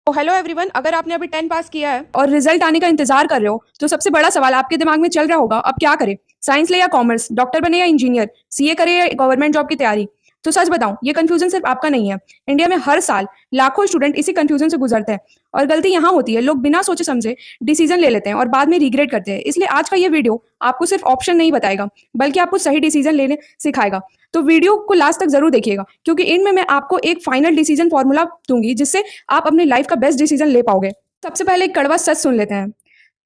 तो hello everyone, अगर आपने अभी 10 पास किया है और रिजल्ट आने का इंतजार कर रहे हो तो सबसे बड़ा सवाल आपके दिमाग में चल रहा होगा, अब क्या करें? साइंस ले या कॉमर्स, डॉक्टर बने या इंजीनियर, सीए करे या गवर्नमेंट जॉब की तैयारी? तो सच बताऊं, ये कंफ्यूजन सिर्फ आपका नहीं है। इंडिया में हर साल लाखों स्टूडेंट इसी कंफ्यूजन से गुजरते हैं। और गलती यहाँ होती है, लोग बिना सोचे समझे डिसीजन ले लेते हैं और बाद में रिग्रेट करते हैं। इसलिए आज का ये वीडियो आपको सिर्फ ऑप्शन नहीं बताएगा, बल्कि आपको सही डिसीजन लेने सिखाएगा। तो वीडियो को लास्ट तक जरूर देखिएगा, क्योंकि इनमें मैं आपको एक फाइनल डिसीजन फॉर्मूला दूंगी जिससे आप अपनी लाइफ का बेस्ट डिसीजन ले पाओगे। सबसे पहले एक कड़वा सच सुन लेते हैं,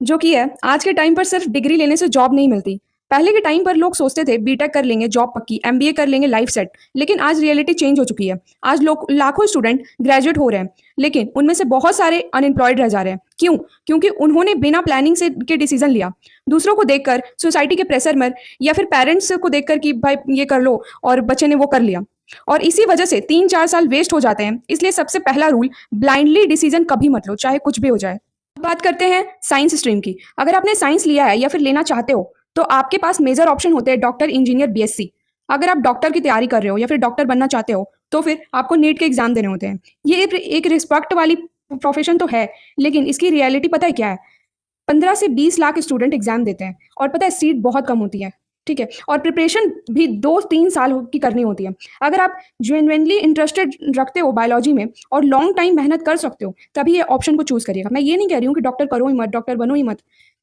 जो कि है आज के टाइम पर सिर्फ डिग्री लेने से जॉब नहीं मिलती। पहले के टाइम पर लोग सोचते थे बीटेक कर लेंगे जॉब पक्की, एमबीए कर लेंगे लाइफ सेट। लेकिन आज रियलिटी चेंज हो चुकी है। आज लोग लाखों स्टूडेंट ग्रेजुएट हो रहे हैं, लेकिन उनमें से बहुत सारे अनएम्प्लॉयड रह जा रहे हैं। क्यों? क्योंकि उन्होंने बिना प्लानिंग से के डिसीजन लिया, दूसरों को देखकर, सोसाइटी के प्रेशर में, या फिर पेरेंट्स को देखकर कि भाई ये कर लो और बच्चे ने वो कर लिया। और इसी वजह से 3-4 साल वेस्ट हो जाते हैं। इसलिए सबसे पहला रूल, ब्लाइंडली डिसीजन कभी मत लो, चाहे कुछ भी हो जाए। बात करते हैं साइंस स्ट्रीम की। अगर आपने साइंस लिया है या फिर लेना चाहते हो तो आपके पास मेजर ऑप्शन होते हैं डॉक्टर, इंजीनियर, बीएससी। अगर आप डॉक्टर की तैयारी कर रहे हो या फिर डॉक्टर बनना चाहते हो तो फिर आपको नीट के एग्जाम देने होते हैं। ये एक रिस्पेक्ट वाली प्रोफेशन तो है, लेकिन इसकी रियलिटी पता है क्या है? 15 से 20 लाख स्टूडेंट एग्जाम देते हैं और पता है सीट बहुत कम होती है। ठीक है, और प्रिपरेशन भी 2-3 साल की करनी होती है। अगर आप जेन्युइनली इंटरेस्टेड रखते हो बायोलॉजी में और लॉन्ग टाइम मेहनत कर सकते हो, तभी ये ऑप्शन को चूज करिएगा। मैं ये नहीं कह रही हूँ कि डॉक्टर करो ही मत, डॉक्टर बनो ही मत।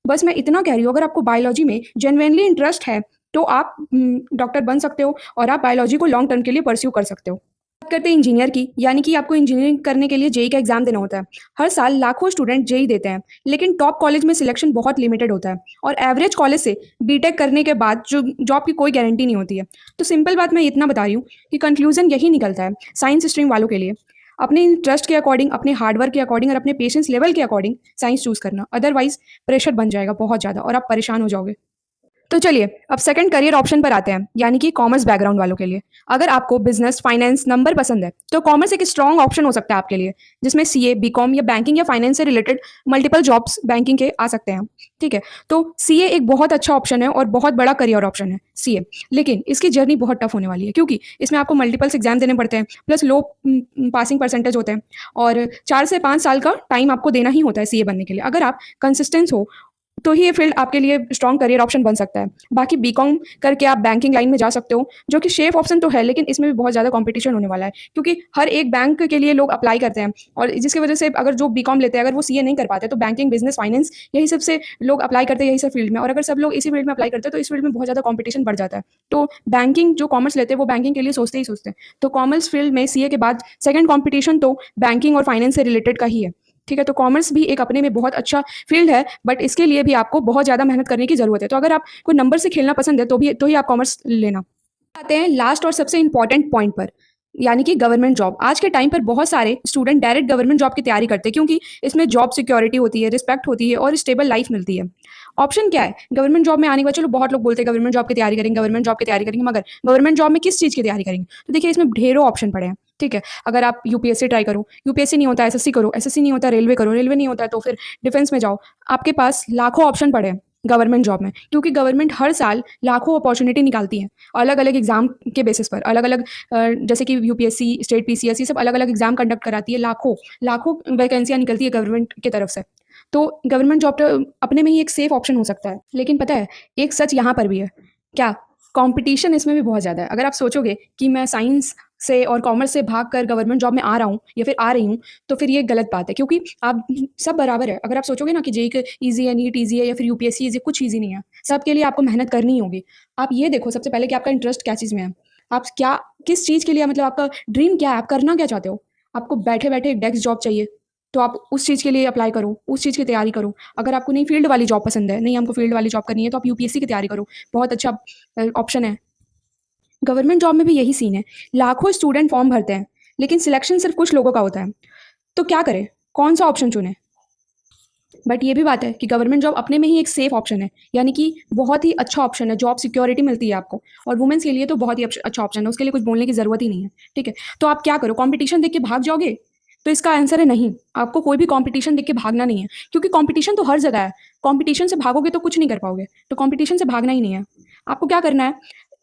बस मैं इतना कह रही हूँ, अगर आपको बायोलॉजी में जेन्युइनली इंटरेस्ट है तो आप डॉक्टर बन सकते हो और आप बायोलॉजी को लॉन्ग टर्म के लिए परस्यू कर सकते हो। बात करते हैं इंजीनियर की, यानी कि आपको इंजीनियरिंग करने के लिए जेई का एग्जाम देना होता है। हर साल लाखों स्टूडेंट जेई देते हैं, लेकिन टॉप कॉलेज में सिलेक्शन बहुत लिमिटेड होता है और एवरेज कॉलेज से बीटेक करने के बाद जो जॉब की कोई गारंटी नहीं होती है। तो सिंपल बात मैं इतना बता रही हूँ कि कंक्लूजन यही निकलता है साइंस स्ट्रीम वालों के लिए, अपने इंटरेस्ट के अकॉर्डिंग, अपने हार्डवर्क के अकॉर्डिंग और अपने पेशेंस लेवल के अकॉर्डिंग साइंस चूज करना। अदरवाइज प्रेशर बन जाएगा बहुत ज़्यादा और आप परेशान हो जाओगे। तो चलिए अब सेकंड करियर ऑप्शन पर आते हैं, यानी कि कॉमर्स बैकग्राउंड वालों के लिए। अगर आपको बिजनेस, फाइनेंस, नंबर पसंद है तो कॉमर्स एक स्ट्रॉन्ग ऑप्शन हो सकता है आपके लिए, जिसमें सीए, बीकॉम या बैंकिंग या फाइनेंस से रिलेटेड मल्टीपल जॉब्स बैंकिंग के आ सकते हैं। ठीक है, तो सीए एक बहुत अच्छा ऑप्शन है और बहुत बड़ा करियर ऑप्शन है सीए। लेकिन इसकी जर्नी बहुत टफ होने वाली है, क्योंकि इसमें आपको मल्टीपल्स एग्जाम देने पड़ते हैं, प्लस लो पासिंग परसेंटेज होते हैं और 4 से 5 साल का टाइम आपको देना ही होता है सीए बनने के लिए। अगर आप कंसिस्टेंस हो तो ही ये फील्ड आपके लिए स्ट्रॉन्ग करियर ऑप्शन बन सकता है। बाकी बीकॉम करके आप बैंकिंग लाइन में जा सकते हो, जो कि सेफ ऑप्शन तो है, लेकिन इसमें भी बहुत ज़्यादा कंपटीशन होने वाला है, क्योंकि हर एक बैंक के लिए लोग अप्लाई करते हैं। और जिसकी वजह से अगर जो बीकॉम लेते हैं, अगर वो सीए नहीं कर पाते, तो बैंकिंग, बिजनेस, फाइनेंस, यही सबसे लोग अप्लाई करते हैं, यही सब फील्ड में। और अगर सब लोग इसी फील्ड में अप्लाई करते हैं तो इस फील्ड में बहुत ज़्यादा कॉम्पिटिशन बढ़ जाता है। तो बैंकिंग जो कॉमर्स लेते हैं वो बैंकिंग के लिए सोचते ही सोचते हैं। तो कॉमर्स फील्ड में सीए के बाद सेकंड कॉम्पिटिशन तो बैंकिंग और फाइनेंस से रिलेटेड का ही है। ठीक है, तो कॉमर्स भी एक अपने में बहुत अच्छा फील्ड है, बट इसके लिए भी आपको बहुत ज़्यादा मेहनत करने की ज़रूरत है। तो अगर आपको नंबर से खेलना पसंद है तो ही आप कॉमर्स लेना। आते हैं लास्ट और सबसे इंपॉर्टेंट पॉइंट पर, यानी कि गवर्नमेंट जॉब। आज के टाइम पर बहुत सारे स्टूडेंट डायरेक्ट गवर्नमेंट जॉब की तैयारी करते हैं, क्योंकि इसमें जॉब सिक्योरिटी होती है, रिस्पेक्ट होती है और स्टेबल लाइफ मिलती है। ऑप्शन क्या है गवर्नमेंट जॉब में आने के बाद? चलो, बहुत लोग बोलते हैं गवर्नमेंट जॉब की तैयारी करेंगे, गवर्नमेंट जॉब की तैयारी करेंगे, मगर गवर्नमेंट जॉब में किस चीज़ की तैयारी करेंगे? तो देखिए, इसमें ढेरों ऑप्शन पड़े हैं। ठीक है, अगर आप यूपीएससी ट्राई करो, यूपीएससी नहीं होता एसएससी करो, एसएससी नहीं होता रेलवे करो, रेलवे नहीं होता है तो फिर डिफेंस में जाओ। आपके पास लाखों ऑप्शन पड़े हैं गवर्नमेंट जॉब में, क्योंकि गवर्नमेंट हर साल लाखों अपॉर्चुनिटी निकालती है अलग अलग एग्जाम के बेसिस पर। अलग अलग जैसे कि यूपीएससी, स्टेट पीसीएस, ये सब अलग अलग एग्जाम कंडक्ट कराती है। लाखों लाखों वैकेंसियां निकलती है गवर्नमेंट की तरफ से। तो गवर्नमेंट जॉब तो अपने में ही एक सेफ ऑप्शन हो सकता है। लेकिन पता है, एक सच यहाँ पर भी है। क्या? कंपटीशन इसमें भी बहुत ज़्यादा है। अगर आप सोचोगे कि मैं साइंस से और कॉमर्स से भाग कर गवर्नमेंट जॉब में आ रहा हूँ या फिर आ रही हूँ, तो फिर ये गलत बात है, क्योंकि आप सब बराबर है। अगर आप सोचोगे ना कि जेई ईजी है, नीट ईजी है या फिर यूपीएससी ईजी, कुछ ईजी नहीं है। सबके लिए आपको मेहनत करनी ही होगी। आप ये देखो सबसे पहले कि आपका इंटरेस्ट क्या चीज़ में है, आप क्या, किस चीज़ के लिए, मतलब आपका ड्रीम क्या है, आप करना क्या चाहते हो। आपको बैठे बैठे एक डेस्क जॉब चाहिए तो आप उस चीज़ के लिए अप्लाई करो, उस चीज़ की तैयारी करो। अगर आपको नहीं फील्ड वाली जॉब पसंद है, नहीं हमको फील्ड वाली जॉब करनी है, तो आप यूपीएससी की तैयारी करो, बहुत अच्छा ऑप्शन है। गवर्नमेंट जॉब में भी यही सीन है, लाखों स्टूडेंट फॉर्म भरते हैं लेकिन सिलेक्शन सिर्फ कुछ लोगों का होता है। तो क्या करें, कौन सा ऑप्शन चुने? बट ये भी बात है कि गवर्नमेंट जॉब अपने में ही एक सेफ ऑप्शन है, यानी कि बहुत ही अच्छा ऑप्शन है, जॉब सिक्योरिटी मिलती है आपको। और वुमेन्स के लिए तो बहुत ही अच्छा ऑप्शन है, उसके लिए कुछ बोलने की ज़रूरत ही नहीं है। ठीक है, तो आप क्या करो, कंपटीशन देख के भाग जाओगे? तो इसका आंसर है नहीं, आपको कोई भी कंपटीशन देख के भागना नहीं है, क्योंकि कंपटीशन तो हर जगह है। कंपटीशन से भागोगे तो कुछ नहीं कर पाओगे, तो कंपटीशन से भागना ही नहीं है। आपको क्या करना है,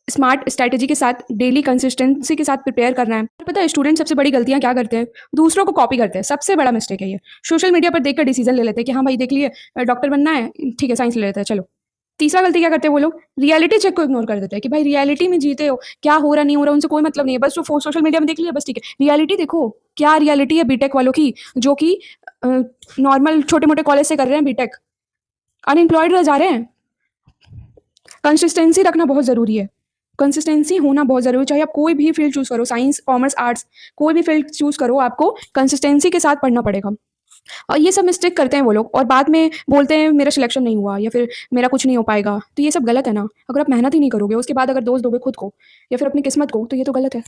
स्मार्ट स्ट्रैटेजी के साथ डेली कंसिस्टेंसी के साथ प्रिपेयर करना है। और पता है स्टूडेंट सबसे बड़ी गलतियां क्या करते हैं, दूसरों को कॉपी करते हैं। सबसे बड़ा मिस्टेक है ये। सोशल मीडिया पर देखकर डिसीजन ले लेते हैं कि हाँ भाई देख लिए डॉक्टर बनना है, ठीक है साइंस ले लेते हैं चलो। तीसरा गलती क्या करते हैं वो लोग, रियलिटी चेक को इग्नोर कर देते हैं कि भाई रियलिटी में जीते हो, क्या हो रहा नहीं हो रहा उनसे कोई मतलब नहीं है, बस जो सोशल मीडिया में देख लिया बस ठीक है। रियलिटी देखो, क्या रियलिटी है बीटेक वालों की, जो कि नॉर्मल छोटे मोटे कॉलेज से कर रहे हैं बीटेक, अनएम्प्लॉयड रह जा रहे हैं। कंसिस्टेंसी रखना बहुत ज़रूरी है, कंसिस्टेंसी होना बहुत ज़रूरी है। चाहे आप कोई भी फील्ड चूज़ करो, साइंस कॉमर्स आर्ट्स, कोई भी फील्ड चूज़ करो, आपको कंसिस्टेंसी के साथ पढ़ना पड़ेगा। और ये सब मिस्टेक करते हैं वो लोग और बाद में बोलते हैं मेरा सिलेक्शन नहीं हुआ या फिर मेरा कुछ नहीं हो पाएगा। तो ये सब गलत है ना। अगर आप मेहनत ही नहीं करोगे, उसके बाद अगर दोष दोगे खुद को या फिर अपनी किस्मत को, तो ये तो गलत है।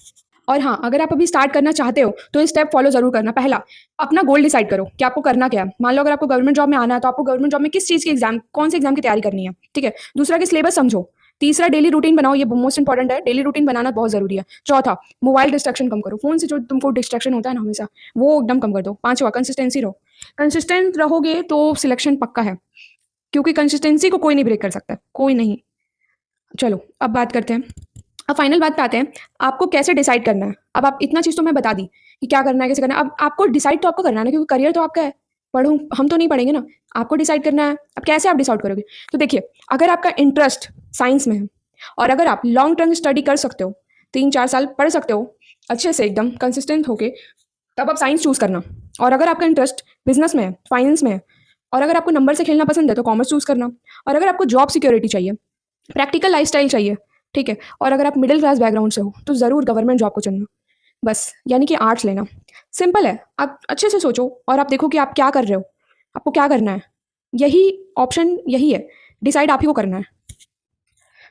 और हाँ, अगर आप अभी स्टार्ट करना चाहते हो तो ये स्टेप फॉलो जरूर करना। पहला, अपना गोल डिसाइड करो कि आपको करना क्या है। मान लो अगर आपको गवर्नमेंट जॉब में आना है तो आपको गवर्नमेंट जॉब में किस चीज़ की एग्जाम, कौन से एग्जाम की तैयारी करनी है, ठीक है। दूसरा, कि सिलेबस समझो। तीसरा, डेली रूटीन बनाओ, ये मोस्ट इंपॉर्टेंट है, डेली रूटीन बनाना बहुत जरूरी है। चौथा, मोबाइल डिस्ट्रैक्शन कम करो, फोन से जो तुमको डिस्ट्रैक्शन होता है ना हमेशा, वो एकदम कम कर दो। पांचवा, कंसिस्टेंसी रहो। कंसिस्टेंट रहोगे तो सिलेक्शन पक्का है, क्योंकि कंसिस्टेंसी को कोई नहीं ब्रेक कर सकता, कोई नहीं। चलो अब बात करते हैं, अब फाइनल बात पे आते हैं, आपको कैसे डिसाइड करना है। अब आप इतना चीज़ तो मैं बता दी कि क्या करना है कैसे करना है। अब आपको डिसाइड तो आपको करना है ना, क्योंकि करियर तो आपका है। पढ़ूँ हम तो नहीं पढ़ेंगे ना, आपको डिसाइड करना है। अब कैसे आप डिसाइड करोगे, तो देखिए, अगर आपका इंटरेस्ट साइंस में है और अगर आप लॉन्ग टर्म स्टडी कर सकते हो, 3-4 साल पढ़ सकते हो अच्छे से एकदम कंसिस्टेंट होके, तब आप साइंस चूज़ करना। और अगर आपका इंटरेस्ट बिजनेस में है, फाइनेंस में है, और अगर आपको नंबर से खेलना पसंद है तो कॉमर्स चूज़ करना। और अगर आपको जॉब सिक्योरिटी चाहिए, प्रैक्टिकल लाइफस्टाइल चाहिए, ठीक है, और अगर आप मिडिल क्लास बैकग्राउंड से हो तो ज़रूर गवर्नमेंट जॉब को चुनना। बस, यानी कि आर्ट्स लेना। सिंपल है, आप अच्छे से सोचो और आप देखो कि आप क्या कर रहे हो, आपको क्या करना है। यही ऑप्शन यही है, डिसाइड आप ही को करना है।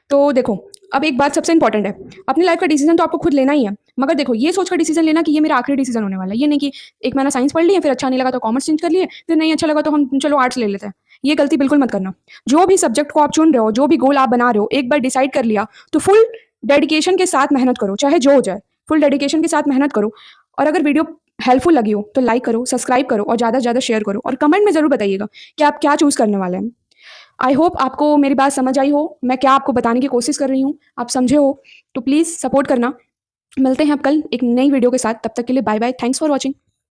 तो देखो, अब एक बात सबसे इंपॉर्टेंट है, अपनी लाइफ का डिसीजन तो आपको खुद लेना ही है, मगर देखो ये सोचकर डिसीजन लेना कि ये मेरा आखिरी डिसीजन होने वाला है। ये नहीं कि एक महीना साइंस पढ़ लिए, फिर अच्छा नहीं लगा तो कॉमर्स चेंज कर लिए, फिर नहीं अच्छा लगा तो हम चलो आर्ट्स ले लेते हैं। ये गलती बिल्कुल मत करना। जो भी सब्जेक्ट को आप चुन रहे हो, जो भी गोल आप बना रहे हो, एक बार डिसाइड कर लिया तो फुल डेडिकेशन के साथ मेहनत करो, चाहे जो हो जाए, फुल डेडिकेशन के साथ मेहनत करो। और अगर वीडियो हेल्पफुल लगी हो तो लाइक करो, सब्सक्राइब करो और ज़्यादा से ज़्यादा शेयर करो, और कमेंट में ज़रूर बताइएगा कि आप क्या चूज़ करने वाले हैं। आई होप आपको मेरी बात समझ आई हो, मैं क्या आपको बताने की कोशिश कर रही हूँ, आप समझे हो। तो प्लीज़ सपोर्ट करना। मिलते हैं अब कल एक नई वीडियो के साथ, तब तक के लिए bye bye, thanks for watching.